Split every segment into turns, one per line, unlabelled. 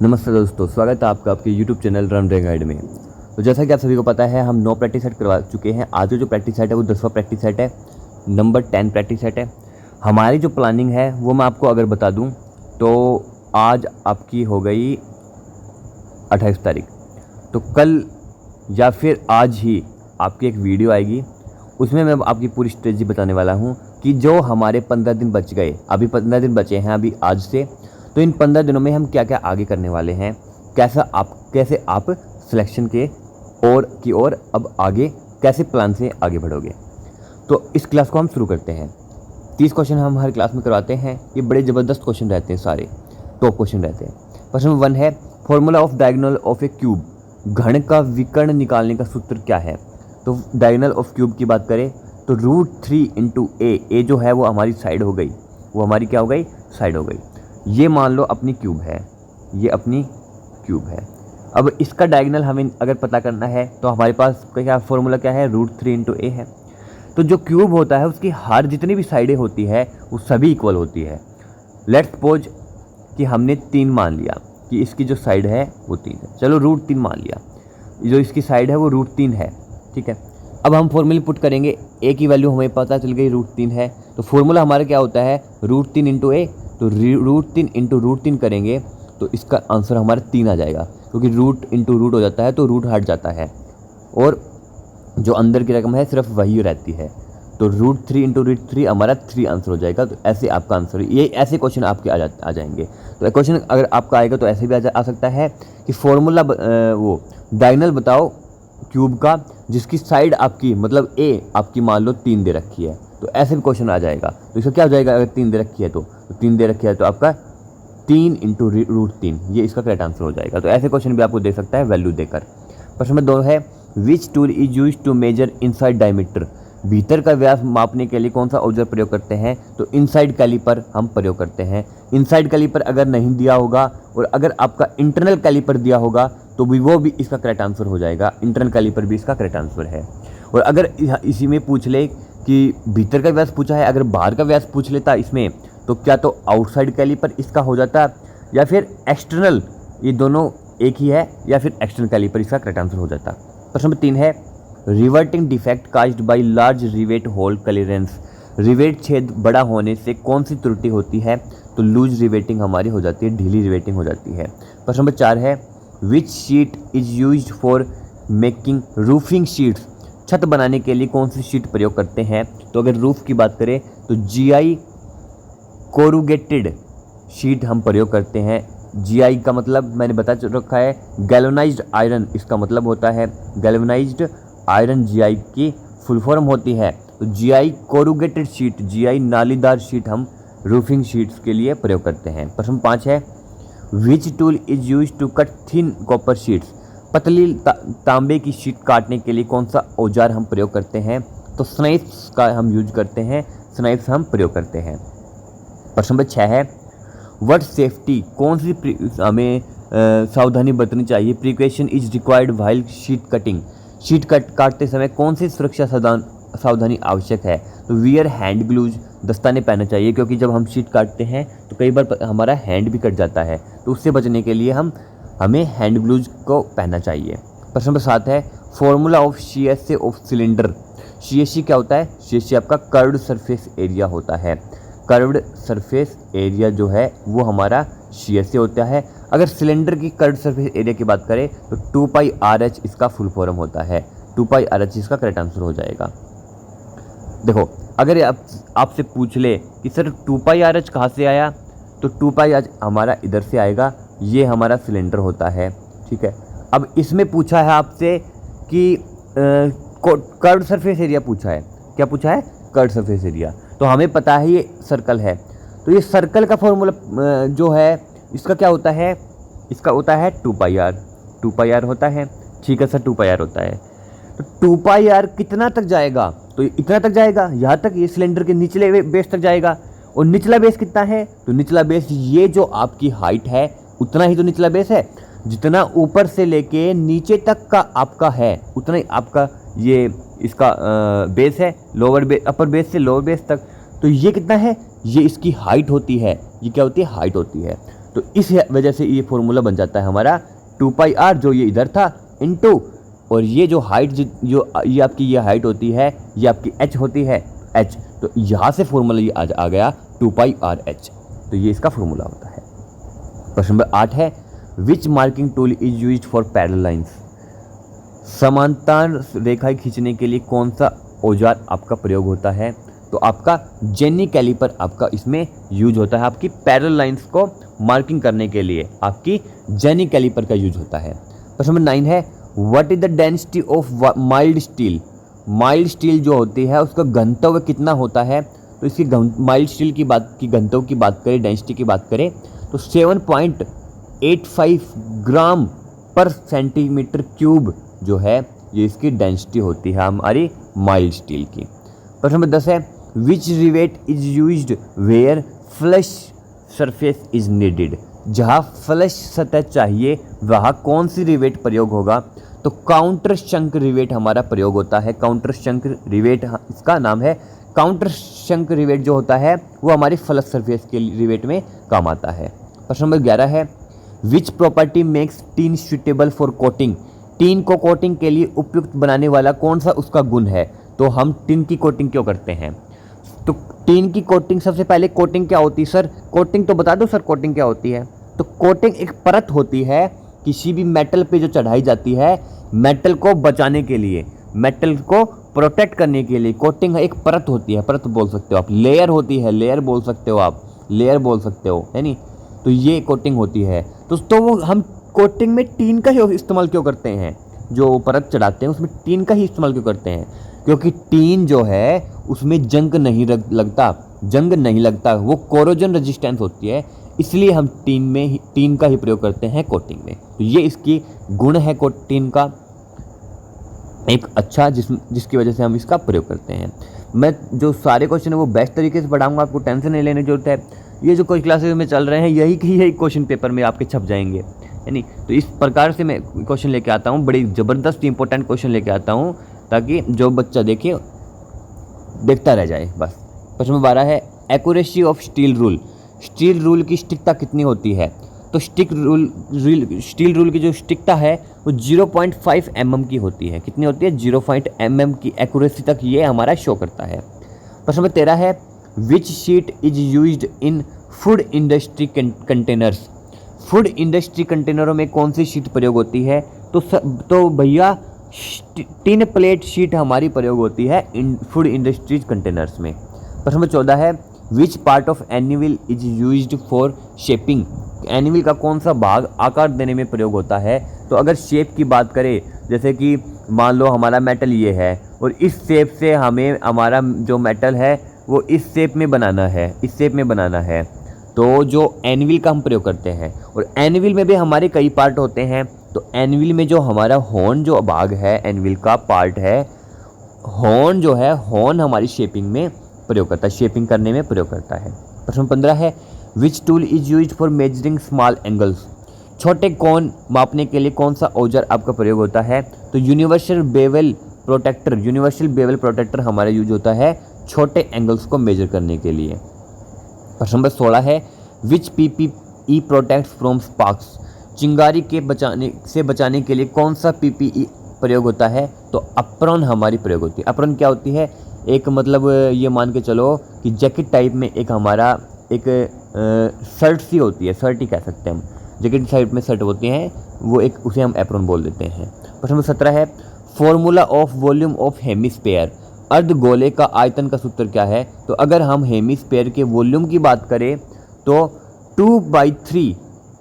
नमस्ते दोस्तों, स्वागत है आपका आपके YouTube channel run day guide में। तो जैसा कि आप सभी को पता है, हम 9 प्रैक्टिस सेट करवा चुके हैं। आज जो प्रैक्टिस सेट है वो 10वां प्रैक्टिस सेट है, नंबर 10 प्रैक्टिस सेट है। हमारी जो प्लानिंग है वो मैं आपको अगर बता दूं तो आज आपकी हो गई 28 तारीख। तो कल या फिर आज ही आपकी एक वीडियो आएगी, उसमें मैं आपकी पूरी स्ट्रेटजी बताने वाला हूँ कि जो हमारे 15 दिन बच गए, अभी 15 दिन बचे हैं अभी आज से, तो इन 15 दिनों में हम क्या क्या आगे करने वाले हैं, कैसे आप सिलेक्शन के ओर अब आगे कैसे प्लान से आगे बढ़ोगे। तो इस क्लास को हम शुरू करते हैं। 30 क्वेश्चन हम हर क्लास में करवाते हैं। ये बड़े ज़बरदस्त क्वेश्चन रहते हैं, सारे टॉप क्वेश्चन रहते हैं। क्वेश्चन नंबर 1 है, formula of diagonal of A cube. घन का विकर्ण निकालने का सूत्र क्या है। तो डायगोनल ऑफ क्यूब की बात करें तो √3 × ए जो है वो हमारी साइड हो गई, वो हमारी क्या हो गई, साइड हो गई। ये मान लो अपनी क्यूब है, ये अपनी क्यूब है। अब इसका डायगोनल हमें अगर पता करना है तो हमारे पास क्या फॉर्मूला क्या है, √3 × ए है। तो जो क्यूब होता है उसकी हर जितनी भी साइडें होती है वो सभी इक्वल होती है। लेट्स सपोज कि हमने 3 मान लिया कि इसकी जो साइड है वो 3 है। चलो √3 मान लिया, जो इसकी साइड है वो √3 है, ठीक है। अब हम फॉर्मूले पुट करेंगे, ए की वैल्यू हमें पता चल गई √3 है। तो फॉर्मूला हमारा क्या होता है, √3 × ए। तो √3 × √3 करेंगे तो इसका आंसर हमारा 3 आ जाएगा, क्योंकि रूट इंटू रूट हो जाता है तो रूट हट जाता है और जो अंदर की रकम है सिर्फ वही रहती है। तो √3 × √3 हमारा 3 आंसर हो जाएगा। तो ऐसे आपका आंसर, ये ऐसे क्वेश्चन आपके आ जाएंगे। तो क्वेश्चन अगर आपका आएगा तो ऐसे भी आ सकता है कि फॉर्मूला वो डायगोनल बताओ क्यूब का जिसकी साइड आपकी मतलब ए आपकी मान लो 3 दे रखी है, तो ऐसे भी क्वेश्चन आ जाएगा। तो इसका क्या हो जाएगा, अगर 3 दे रखी है तो 3 दे रखी है तो आपका 3 × √3, ये इसका करेक्ट आंसर हो जाएगा। तो ऐसे क्वेश्चन भी आपको दे सकता है वैल्यू देकर। प्रश्न नंबर 2 है, which tool is use to measure inside diameter. भीतर का व्यास मापने के लिए कौन सा औजार प्रयोग करते हैं। तो इनसाइड कैलिपर हम प्रयोग करते हैं। इनसाइड कैलिपर अगर नहीं दिया होगा और अगर आपका इंटरनल कैलिपर दिया होगा तो वो भी इसका करेक्ट आंसर हो जाएगा। इंटरनल कैलिपर भी इसका करेक्ट आंसर है। और अगर इसी में पूछ ले कि भीतर का व्यास पूछा है, अगर बाहर का व्यास पूछ लेता इसमें तो क्या तो आउटसाइड कैलिपर इसका हो जाता या फिर एक्सटर्नल, ये दोनों एक ही है, या फिर एक्सटर्नल कैलिपर इसका करेक्ट आंसर हो जाता। प्रश्न नंबर 3 है, riveting defect caused by large rivet hole clearance. Rivet छेद बड़ा होने से कौन सी त्रुटि होती है। तो लूज रिवेटिंग हमारी हो जाती है, ढीली रिवेटिंग हो जाती है। प्रश्न नंबर 4 है, which sheet is used for making roofing sheets. छत बनाने के लिए कौन सी शीट प्रयोग करते हैं। तो अगर रूफ की बात करें तो GI कोरुगेटेड शीट हम प्रयोग करते हैं। GI का मतलब मैंने बता रखा है, गैल्वेनाइज्ड आयरन इसका मतलब होता है। गैल्वेनाइज्ड आयरन GI की फुल फॉर्म होती है। तो GI कोरुगेटेड शीट, GI नालीदार शीट हम रूफिंग शीट्स के लिए प्रयोग करते हैं। प्रश्न 5 है, which tool is use to cut thin copper sheets. पतली तांबे की शीट काटने के लिए कौन सा औजार हम प्रयोग करते हैं। तो स्नाइप्स का हम यूज करते हैं, स्नाइप्स हम प्रयोग करते हैं। प्रश्न नंबर 6 है, व्हाट सेफ्टी, कौन सी हमें सावधानी बरतनी चाहिए। Precaution is required while sheet cutting. Sheet काटते समय कौन सी सुरक्षा सावधानी आवश्यक है। तो वियर हैंड ग्लूज, दस्ताने पहनना चाहिए, क्योंकि जब हम शीट काटते हैं तो कई बार हमारा हैंड भी कट जाता है, तो उससे बचने के लिए हमें हैंड ग्लूज को पहनना चाहिए। प्रश्न नंबर 7 है, formula of CSA of cylinder. CSA क्या होता है, CSA आपका कर्व्ड सरफेस एरिया होता है। कर्व्ड सरफेस एरिया जो है वो हमारा CSA होता है। अगर सिलेंडर की कर्व्ड सरफेस एरिया की बात करें तो 2πRH इसका फुल फॉर्म होता है। 2πRH इसका करेक्ट आंसर हो जाएगा। देखो, अगर आपसे पूछ ले कि सर 2πRH कहाँ से आया, तो 2πRH हमारा इधर से आएगा, ये हमारा सिलेंडर होता है, ठीक है। अब इसमें पूछा है आपसे कि कर्व्ड सरफेस एरिया पूछा है, क्या पूछा है, कर्व्ड सरफेस एरिया। तो हमें पता है ये सर्कल है, तो ये सर्कल का फॉर्मूला जो है इसका क्या होता है, इसका होता है 2πr। 2πr होता है, ठीक है सर, 2πr होता है। तो 2πr कितना तक जाएगा, तो इतना तक जाएगा, यहाँ तक, ये सिलेंडर के निचले बेस तक जाएगा। और निचला बेस कितना है, तो निचला बेस ये जो आपकी हाइट है उतना ही तो निचला बेस है। जितना ऊपर से लेके नीचे तक का आपका है उतना ही आपका ये इसका बेस है, लोअर बेस, अपर बेस से लोअर बेस तक। तो ये कितना है, ये इसकी हाइट होती है, ये क्या होती है, हाइट होती है। तो इस वजह से ये फॉर्मूला बन जाता है हमारा 2πr, जो ये इधर था, इनटू, और ये जो हाइट जो ये आपकी ये हाइट होती है, ये आपकी h होती है, h, तो यहाँ से फॉर्मूला ये आ गया 2πrh, तो ये इसका फॉर्मूला होता है। प्रश्न नंबर 8 है, which marking tool is used for parallel lines. समांतर रेखाएं खींचने के लिए कौन सा औजार आपका प्रयोग होता है? तो आपका जेनी कैलिपर आपका इसमें यूज होता है। आपकी पैरेलल लाइंस को मार्किंग करने के लिए आपकी जेनी कैलिपर का यूज होता है। प्रश्न नंबर 9 है, what is the density of mild steel. Mild steel जो होती है उसका घनत्व कितना होता है? तो इसकी माइल्ड स्टील की घनत्व की बात करें, डेंसिटी की बात करें, तो 7.85 ग्राम पर सेंटीमीटर क्यूब जो है ये इसकी डेंसिटी होती है हमारी माइल्ड स्टील की। प्रश्न नंबर 10 है, which rivet is used where flush surface is needed. जहाँ फ्लश सतह चाहिए वहाँ कौन सी रिवेट प्रयोग होगा? तो काउंटर शंक रिवेट हमारा प्रयोग होता है। काउंटर शंक रिवेट इसका नाम है। काउंटर शंक रिवेट जो होता है वो हमारी फ्लश सरफेस के रिवेट में काम आता है। प्रश्न नंबर 11 है, which property makes tin suitable for coating. Tin को कोटिंग के लिए उपयुक्त बनाने वाला कौन सा उसका गुण है? तो हम टीन की कोटिंग क्यों करते हैं? तो टीन की कोटिंग, सबसे पहले कोटिंग क्या होती है सर? कोटिंग तो बता दो सर, कोटिंग क्या होती है? तो कोटिंग एक परत होती है किसी भी मेटल पे जो चढ़ाई जाती है मेटल को बचाने के लिए, मेटल को प्रोटेक्ट करने के लिए। कोटिंग एक परत होती है, परत बोल सकते हो आप, लेयर होती है, लेयर बोल सकते हो आप, लेयर बोल सकते हो, है नहीं? तो ये कोटिंग होती है। तो वो हम कोटिंग में टीन का ही इस्तेमाल क्यों करते हैं? जो परत चढ़ाते हैं उसमें टीन का ही इस्तेमाल क्यों करते हैं? क्योंकि टीन जो है उसमें जंग नहीं लगता, वो कोरोजन रेजिस्टेंस होती है, इसलिए हम टीन का ही प्रयोग करते हैं कोटिंग में। तो ये इसकी गुण है टीन का एक अच्छा, जिसकी वजह से हम इसका प्रयोग करते हैं। मैं जो सारे क्वेश्चन है वो बेस्ट तरीके से पढ़ाऊंगा, आपको टेंशन नहीं लेने की जरूरत है। ये जो कोई क्लासेस में चल रहे हैं यही क्वेश्चन पेपर में आपके छप जाएंगे, है नहीं? तो इस प्रकार से मैं क्वेश्चन लेके आता हूँ, बड़ी ज़बरदस्त इंपॉर्टेंट क्वेश्चन लेके आता हूँ, ताकि जो बच्चा देखता रह जाए बस। प्रश्न नंबर 12 है, accuracy of steel rule. Steel rule की सटीकता कितनी होती है? तो स्टील रूल की जो सटीकता है वो 0.5 mm की होती है। कितनी होती है? 0.5 mm की एक्यूरेसी तक ये हमारा शो करता है। प्रश्न नंबर 13 है, which sheet is used in food industry containers. Food industry कंटेनरों में कौन सी शीट प्रयोग होती है? तो भैया टिन प्लेट शीट हमारी प्रयोग होती है फूड इंडस्ट्रीज कंटेनर्स में। प्रश्न नंबर 14 है, which part of animal is used for shaping. Animal का कौन सा भाग आकार देने में प्रयोग होता है? तो अगर शेप की बात करें, जैसे कि मान लो हमारा मेटल ये है और इस शेप से हमें हमारा जो मेटल है वो इस शेप में बनाना है, तो जो एनिमल का हम प्रयोग करते हैं। और एनिमल में भी हमारे कई पार्ट होते हैं, तो एनिमल में जो हमारा हॉर्न जो भाग है, एनिमल का पार्ट है, हॉर्न जो है, हॉर्न हमारी शेपिंग में प्रयोग करता है, शेपिंग करने में प्रयोग करता है। प्रश्न 15 है, which tool is used for measuring small angles. छोटे कोण मापने के लिए कौन सा औजार आपका प्रयोग होता है? तो यूनिवर्सल बेवल प्रोटेक्टर हमारा यूज होता है छोटे एंगल्स को मेजर करने के लिए। प्रश्न नंबर 16 है, विच PPE प्रोटेक्ट फ्रॉम स्पार्क्स। चिंगारी के बचाने के लिए कौन सा PPE प्रयोग होता है? तो अप्रॉन हमारी प्रयोग होती है। अप्रॉन क्या होती है? एक मतलब ये मान के चलो कि जैकेट टाइप में एक हमारा एक शर्ट सी होती है, शर्ट ही कह सकते हैं हम, जैकेट टाइप में शर्ट होती हैं वो, एक उसे हम एप्रॉन बोल देते हैं। प्रश्न नंबर 17 है, formula of volume of hemisphere. अर्धगोले का आयतन का सूत्र क्या है? तो अगर हम हेमिस्फेयर के वॉल्यूम की बात करें तो 2/3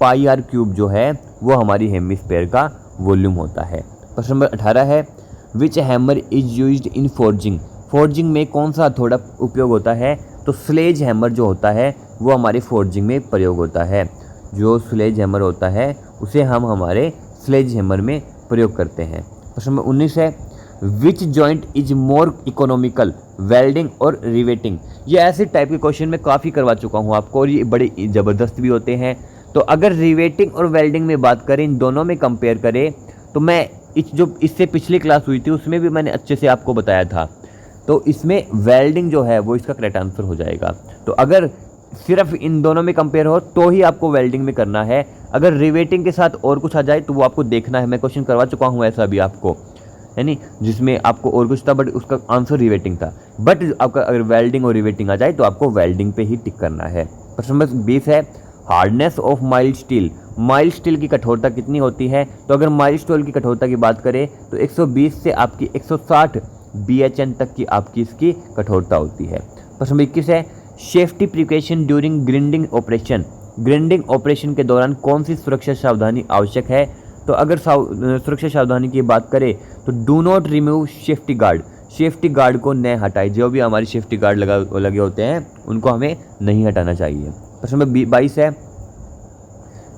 πr³ जो है वो हमारी हेमिस्फेयर का वॉल्यूम होता है। प्रश्न नंबर 18 है, which hammer is used in forging. Forging में कौन सा हथौड़ा उपयोग होता है? तो स्लेज हैमर जो होता है वो हमारी फोर्जिंग में प्रयोग होता है। जो स्लेज हैमर होता है उसे हम हमारे स्लेज हैमर में प्रयोग करते हैं। प्रश्न नंबर 19 है, which joint is more economical, welding और रिवेटिंग। ये ऐसे टाइप के क्वेश्चन मैं काफ़ी करवा चुका हूँ आपको और ये बड़े ज़बरदस्त भी होते हैं। तो अगर रिवेटिंग और वेल्डिंग में बात करें, इन दोनों में कंपेयर करें, तो मैं जो इससे पिछली क्लास हुई थी उसमें भी मैंने अच्छे से आपको बताया था। तो इसमें वेल्डिंग जो है वो इसका करेक्ट आंसर हो जाएगा। तो अगर सिर्फ इन दोनों में कंपेयर हो तो ही आपको वेल्डिंग में करना है। अगर रिवेटिंग के साथ और कुछ आ जाए तो वो आपको देखना है। मैं क्वेश्चन करवा चुका हूँ ऐसा भी आपको, है नहीं, जिसमें आपको और कुछ था बट उसका आंसर रिवेटिंग था। बट आपका अगर वेल्डिंग और रिवेटिंग आ जाए तो आपको वेल्डिंग पे ही टिक करना है। प्रश्न नंबर 20 है, hardness of mild steel. Mild steel की कठोरता कितनी होती है? तो अगर माइल्ड स्टील की कठोरता की बात करें तो 120 से आपकी 160 BHN तक की आपकी इसकी कठोरता होती है। प्रश्न नंबर 21 है, safety precaution during grinding operation. Grinding operation के दौरान कौन सी सुरक्षा सावधानी आवश्यक है? तो अगर सुरक्षा सावधानी की बात करें तो do not remove safety guard. Safety guard को न हटाए, जो भी हमारी सेफ्टी गार्ड लगे होते हैं उनको हमें नहीं हटाना चाहिए। प्रश्न नंबर 22 है,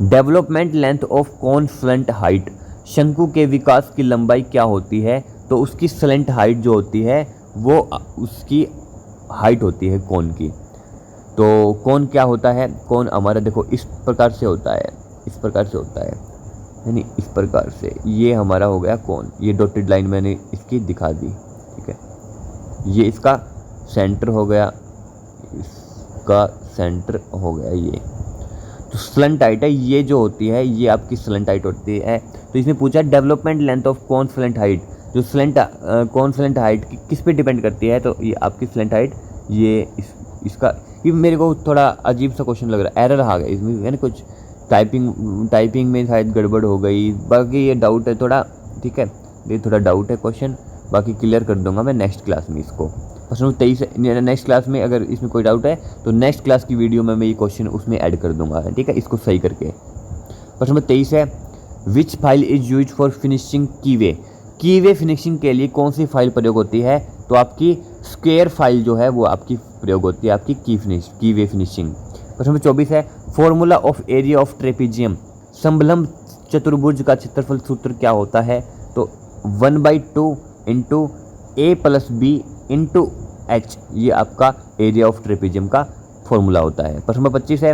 development length of cone slant height. शंकु के विकास की लंबाई क्या होती है? तो उसकी स्लेंट हाइट जो होती है वो उसकी हाइट होती है कोन की। तो कोन क्या होता है? कोन हमारा देखो इस प्रकार से होता है, इस प्रकार से होता है नहीं, इस प्रकार से। ये हमारा हो गया कोन, ये डॉटेड लाइन मैंने इसकी दिखा दी, ठीक है। ये इसका सेंटर हो गया, इसका सेंटर हो गया ये। तो स्लेंट हाइट है ये जो होती है, ये आपकी स्लेंट हाइट होती है। तो इसमें पूछा development length of cone slant height. जो कॉन स्लेंट हाइट किस पे डिपेंड करती है? तो ये आपकी स्लेंट हाइट, ये इसका, ये मेरे को थोड़ा अजीब सा क्वेश्चन लग रहा है, एरर आ गया इसमें, है ना, कुछ टाइपिंग में शायद गड़बड़ हो गई। बाकी ये डाउट है थोड़ा, ठीक है, ये थोड़ा डाउट है क्वेश्चन, बाकी क्लियर कर दूंगा मैं नेक्स्ट क्लास में इसको। प्रश्न 23 नेक्स्ट क्लास में अगर इसमें कोई डाउट है तो नेक्स्ट क्लास की वीडियो में मैं ये क्वेश्चन उसमें ऐड कर दूंगा, ठीक है, इसको सही करके। प्रश्न 23 है, which file is use for finishing keyway. Keyway finishing के लिए कौन सी फाइल प्रयोग होती है? तो आपकी स्क्वायर फाइल जो है वो आपकी प्रयोग होती है, आपकी कीवे फिनिशिंग। प्रश्न नंबर 24 है, formula of area of trapezium. समलंब चतुर्भुज का क्षेत्रफल सूत्र क्या होता है? तो 1/2 into A + B into H, ये आपका एरिया ऑफ ट्रेपीजियम का फॉर्मूला होता है। प्रश्न नंबर 25 है,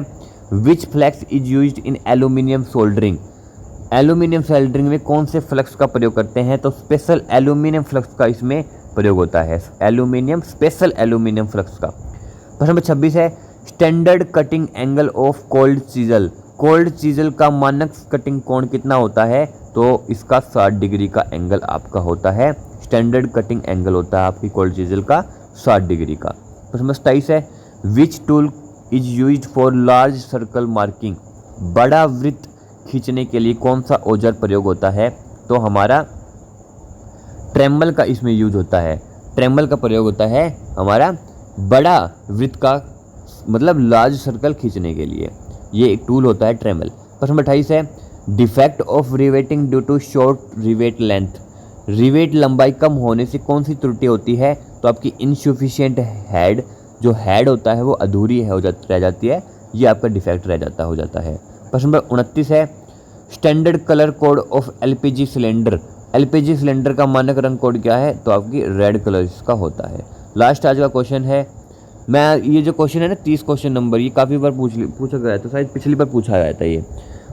which flux is used in aluminium soldering. Aluminium soldering में कौन से फ्लक्स का प्रयोग करते हैं? तो स्पेशल एल्यूमिनियम फ्लक्स का इसमें प्रयोग होता है, स्पेशल एल्यूमिनियम फ्लक्स का। प्रश्न नंबर 26 है, standard cutting angle of cold chisel. Cold chisel का मानक कटिंग कोण कितना होता है? तो इसका 60 डिग्री का एंगल आपका होता है, स्टैंडर्ड कटिंग एंगल होता है आपकी कोल्ड चीजल का 60 डिग्री का। प्रश्न नंबर 27 है, which tool is used for large circle marking. बड़ा वृत्त खींचने के लिए कौन सा औजार प्रयोग होता है? तो हमारा ट्रेमल का इसमें यूज होता है, ट्रेमल का प्रयोग होता है हमारा बड़ा वृत्त का, मतलब लार्ज सर्कल खींचने के लिए ये एक टूल होता है ट्रेमल। प्रश्न नंबर 28 है, defect of riveting due to short rivet length. Rivet लंबाई कम होने से कौन सी त्रुटि होती है? तो आपकी इनसफिशिएंट हेड, जो हेड होता है वो अधूरी रह जाती है, ये आपका डिफेक्ट हो जाता है। प्रश्न नंबर 29 है, standard colour code of LPG cylinder. LPG cylinder का मानक रंग कोड क्या है? तो आपकी रेड कलर इसका होता है। लास्ट आज का क्वेश्चन है, मैं ये जो क्वेश्चन है ना 30 क्वेश्चन नंबर, ये काफ़ी बार पूछा गया था, शायद पिछली बार पूछा गया था। ये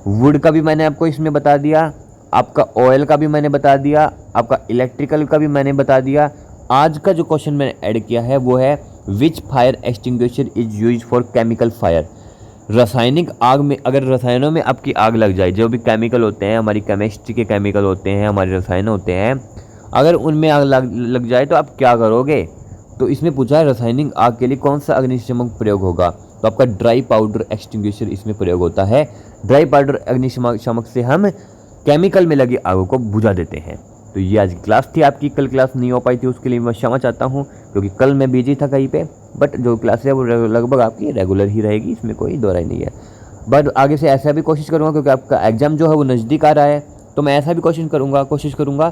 वुड का भी मैंने आपको इसमें बता दिया, आपका ऑयल का भी मैंने बता दिया, आपका इलेक्ट्रिकल का भी मैंने बता दिया। आज का जो क्वेश्चन मैंने ऐड किया है वो है, which fire extinguisher is use for chemical fire. रासायनिक आग में, अगर रसायनों में आपकी आग लग जाए, जो भी केमिकल होते हैं, हमारी केमिस्ट्री के केमिकल होते हैं, हमारे रसायन होते हैं, अगर उनमें आग लग जाए तो आप क्या करोगे? तो इसमें पूछा है रासायनिक आग के लिए कौन सा अग्निशमक प्रयोग होगा? तो आपका ड्राई पाउडर एक्सटिंग्विशर इसमें प्रयोग होता है। ड्राई पाउडर अग्निशमक से हम केमिकल में लगी आगों को बुझा देते हैं। तो ये आज की क्लास थी आपकी, कल क्लास नहीं हो पाई थी उसके लिए मैं क्षमा चाहता हूँ, क्योंकि कल मैं बिजी था कहीं पे, बट जो क्लास है वो लगभग आपकी रेगुलर ही रहेगी, इसमें कोई दो राय नहीं है। बट आगे से ऐसा भी कोशिश करूँगा, क्योंकि आपका एग्ज़ाम जो है वो नज़दीक आ रहा है, तो मैं ऐसा भी कोशिश करूँगा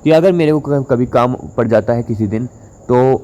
कि अगर मेरे को कभी काम पड़ जाता है किसी दिन, तो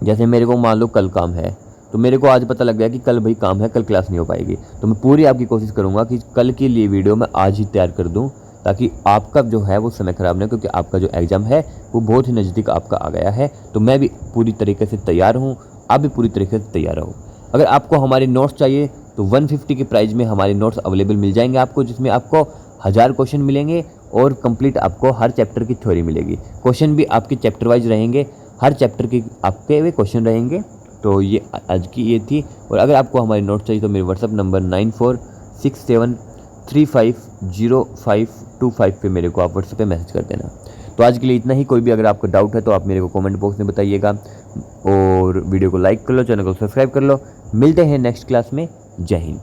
जैसे मेरे को मान लो कल काम है, तो मेरे को आज पता लग गया कि कल भाई काम है, कल क्लास नहीं हो पाएगी, तो मैं पूरी आपकी कोशिश करूँगा कि कल के लिए वीडियो मैं आज ही तैयार कर दूँ, ताकि आपका जो है वो समय ख़राब नहीं हो, क्योंकि आपका जो एग्ज़ाम है वो बहुत ही नज़दीक आपका आ गया है। तो मैं भी पूरी तरीके से तैयार हूँ, आप भी पूरी तरीके से तैयार रहो। अगर आपको हमारे नोट्स चाहिए तो 150 के प्राइस में हमारे नोट्स अवेलेबल मिल जाएंगे आपको, जिसमें आपको 1000 क्वेश्चन मिलेंगे और कंप्लीट आपको हर चैप्टर की थ्योरी मिलेगी। क्वेश्चन भी आपके चैप्टर वाइज रहेंगे, हर चैप्टर के आपके वे क्वेश्चन रहेंगे तो ये आज की ये थी। और अगर आपको हमारी नोट चाहिए तो मेरे व्हाट्सअप नंबर 9467350525 पे मेरे को आप व्हाट्सएप पे मैसेज कर देना। तो आज के लिए इतना ही। कोई भी अगर आपको डाउट है तो आप मेरे को कमेंट बॉक्स में बताइएगा, और वीडियो को लाइक कर लो, चैनल को सब्सक्राइब कर लो। मिलते हैं नेक्स्ट क्लास में। जय हिंद।